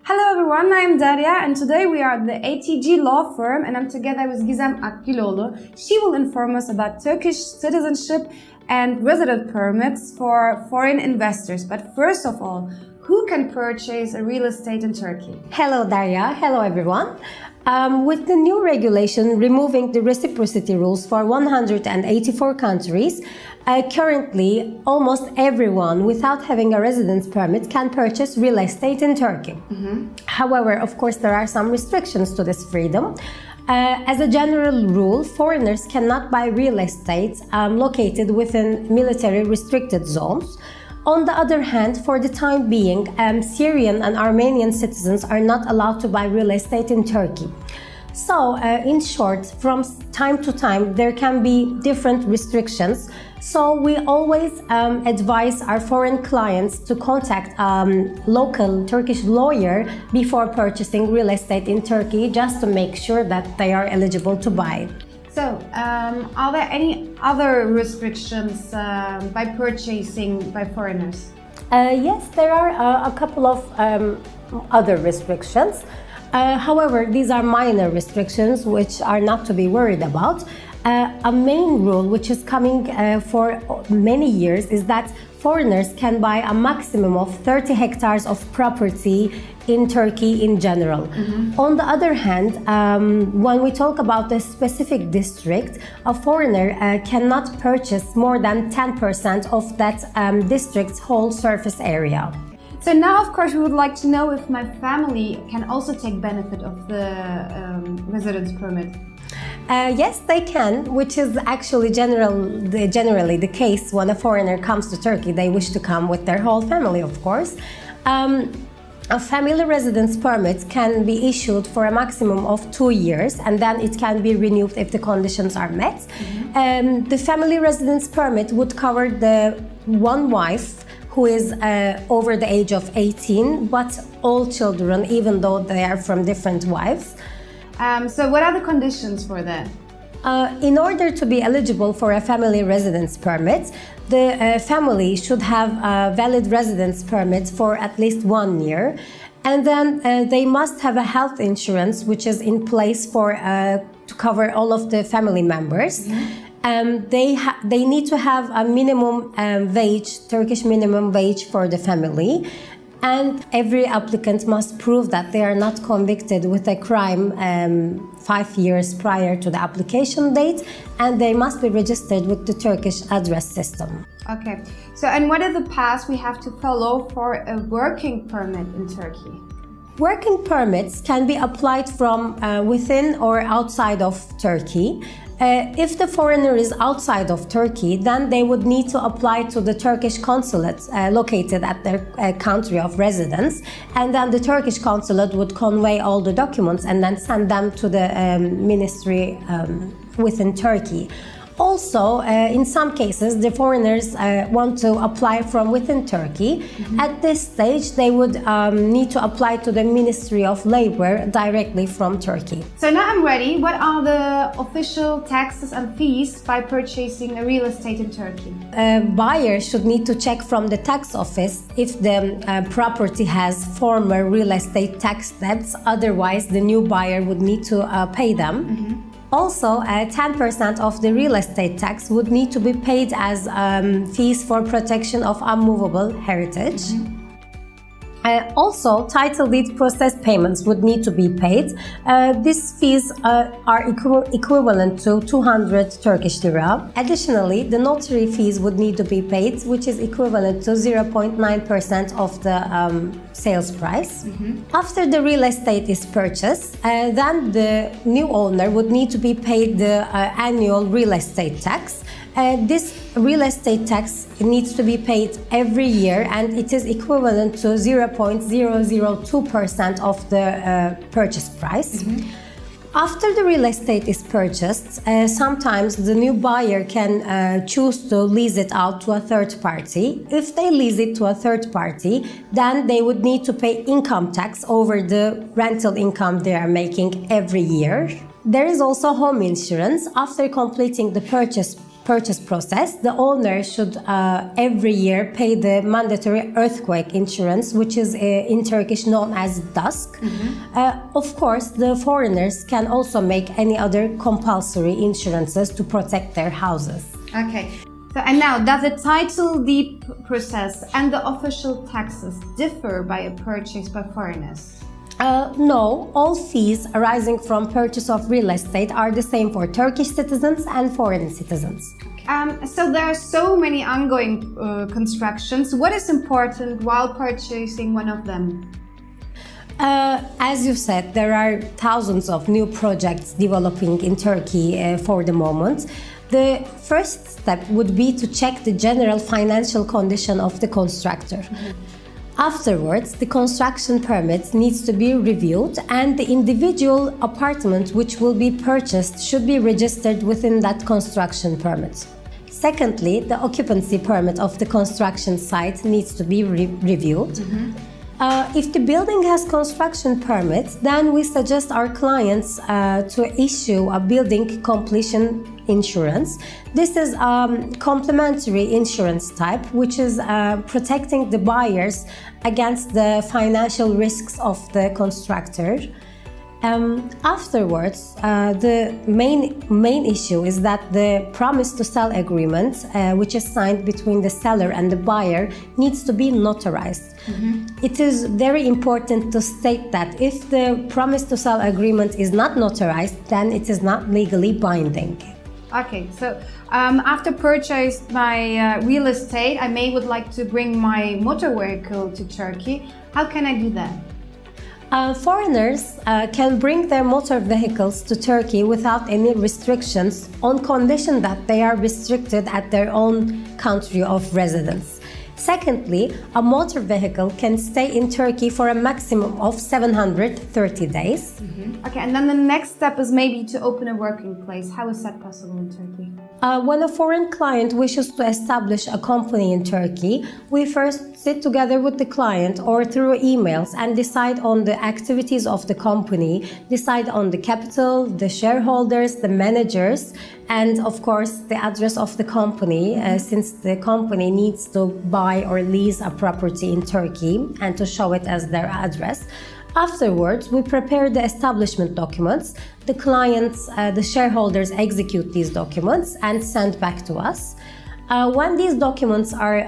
Hello everyone, I'm Derya and today we are at the ATG law firm and I'm together with Gizem Akgüloğlu. She will inform us about Turkish citizenship and resident permits for foreign investors. But first of all, who can purchase a real estate in Turkey? Hello Derya, hello everyone. With the new regulation removing the reciprocity rules for 184 countries, currently almost everyone without having a residence permit can purchase real estate in Turkey. However, of course, there are some restrictions to this freedom. As a general rule, foreigners cannot buy real estate located within military restricted zones. On the other hand, for the time being, Syrian and Armenian citizens are not allowed to buy real estate in Turkey. So, in short, from time to time, there can be different restrictions. So, we always advise our foreign clients to contact a local Turkish lawyer before purchasing real estate in Turkey, just to make sure that they are eligible to buy. So, are there any other restrictions by purchasing by foreigners? Yes, there are a couple of other restrictions. However, these are minor restrictions which are not to be worried about. A main rule which is coming for many years is that foreigners can buy a maximum of 30 hectares of property in Turkey in general. On the other hand, when we talk about a specific district, a foreigner cannot purchase more than 10% of that district's whole surface area. So now, of course, we would like to know if my family can also take benefit of the residence permit. Yes, they can, which is actually generally the case when a foreigner comes to Turkey. They wish to come with their whole family, of course. A family residence permit can be issued for a maximum of 2 years and then it can be renewed if the conditions are met. The family residence permit would cover the one wife who is over the age of 18, but all children, even though they are from different wives. So what are the conditions for that? In order to be eligible for a family residence permit, the family should have a valid residence permit for at least 1 year. And then they must have a health insurance which is in place for to cover all of the family members. They need to have a minimum wage, Turkish minimum wage for the family. And every applicant must prove that they are not convicted with a crime 5 years prior to the application date, and they must be registered with the Turkish address system. Okay, so and what are the paths we have to follow for a working permit in Turkey? Working permits can be applied from within or outside of Turkey. If the foreigner is outside of Turkey, then they would need to apply to the Turkish consulate located at their country of residence, and then the Turkish consulate would convey all the documents and then send them to the ministry within Turkey. Also, in some cases, the foreigners want to apply from within Turkey. At this stage, they would need to apply to the Ministry of Labor directly from Turkey. So now I'm ready. What are the official taxes and fees by purchasing a real estate in Turkey? A buyer should need to check from the tax office if the property has former real estate tax debts. Otherwise, the new buyer would need to pay them. Also, 10% of the real estate tax would need to be paid as fees for protection of unmovable heritage. Also, title deed process payments would need to be paid. These fees are equivalent to 200 Turkish lira. Additionally, the notary fees would need to be paid, which is equivalent to 0.9% of the sales price. After the real estate is purchased, then the new owner would need to be paid the annual real estate tax. This real estate tax needs to be paid every year and it is equivalent to 0.002% of the purchase price. After the real estate is purchased, sometimes the new buyer can choose to lease it out to a third party. If they lease it to a third party, then they would need to pay income tax over the rental income they are making every year. There is also home insurance. After completing the purchase purchase process, the owner should every year pay the mandatory earthquake insurance, which is in Turkish known as DASK. Of course, the foreigners can also make any other compulsory insurances to protect their houses. Okay. So, and now, does the title deed process and the official taxes differ by a purchase by foreigners? No, all fees arising from purchase of real estate are the same for Turkish citizens and foreign citizens. So there are so many ongoing constructions. What is important while purchasing one of them? As you said, there are thousands of new projects developing in Turkey for the moment. The first step would be to check the general financial condition of the constructor. Afterwards, the construction permit needs to be reviewed and the individual apartment which will be purchased should be registered within that construction permit. Secondly, the occupancy permit of the construction site needs to be reviewed. If the building has construction permit, then we suggest our clients to issue a building completion insurance. This is a complementary insurance type, which is protecting the buyers against the financial risks of the constructor. Afterwards, the main issue is that the promise to sell agreement, which is signed between the seller and the buyer, needs to be notarized. It is very important to state that if the promise to sell agreement is not notarized, then it is not legally binding. Okay, so after purchase my real estate, I would like to bring my motor vehicle to Turkey. How can I do that? Foreigners can bring their motor vehicles to Turkey without any restrictions on condition that they are restricted at their own country of residence. Secondly, a motor vehicle can stay in Turkey for a maximum of 730 days. Okay, and then the next step is maybe to open a working place. How is that possible in Turkey? When a foreign client wishes to establish a company in Turkey, we first sit together with the client or through emails and decide on the activities of the company, decide on the capital, the shareholders, the managers, and of course the address of the company, since the company needs to buy or lease a property in Turkey and to show it as their address. Afterwards, we prepare the establishment documents. The clients, the shareholders execute these documents and send back to us. When these documents are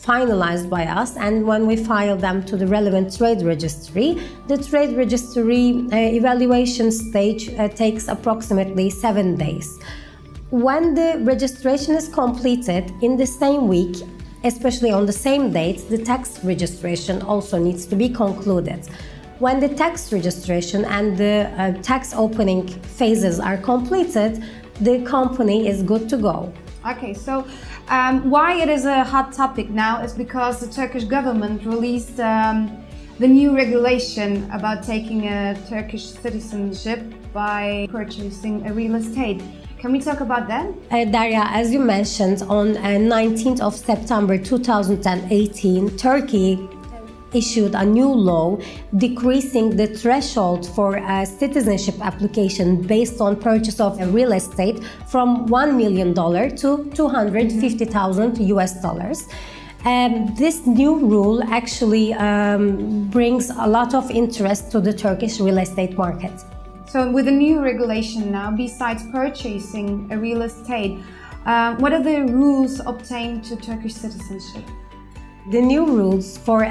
finalized by us and when we file them to the relevant trade registry, the trade registry evaluation stage takes approximately 7 days. When the registration is completed in the same week, especially on the same date, the tax registration also needs to be concluded. When the tax registration and the tax opening phases are completed, the company is good to go. Okay, so why it is a hot topic now is because the Turkish government released the new regulation about taking a Turkish citizenship by purchasing a real estate. Can we talk about that? Derya, as you mentioned, on 19th of September 2018, Turkey issued a new law decreasing the threshold for a citizenship application based on purchase of a real estate from $1 million to $250,000 US. This new rule actually brings a lot of interest to the Turkish real estate market. So with the new regulation now, besides purchasing a real estate, what are the rules obtained to Turkish citizenship? The new rules for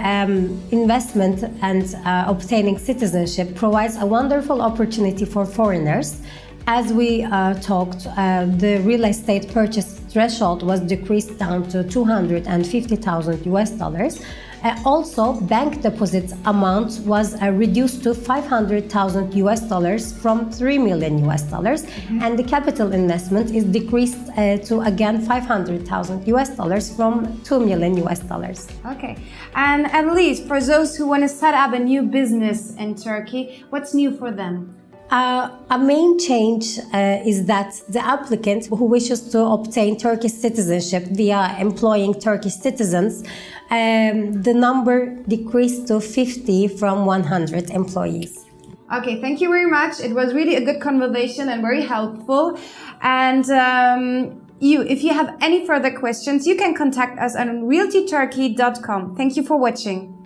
investment and obtaining citizenship provides a wonderful opportunity for foreigners. As we talked, the real estate purchase threshold was decreased down to $250,000 US. Also, bank deposit amount was reduced to $500,000 US from $3 million US, and the capital investment is decreased to again $500,000 US from $2 million US. Okay, and at least for those who want to set up a new business in Turkey, what's new for them? A main change is that the applicant who wishes to obtain Turkish citizenship via employing Turkish citizens, the number decreased to 50 from 100 employees. Okay, thank you very much. It was really a good conversation and very helpful. And If you have any further questions, you can contact us on realtyturkey.com. Thank you for watching.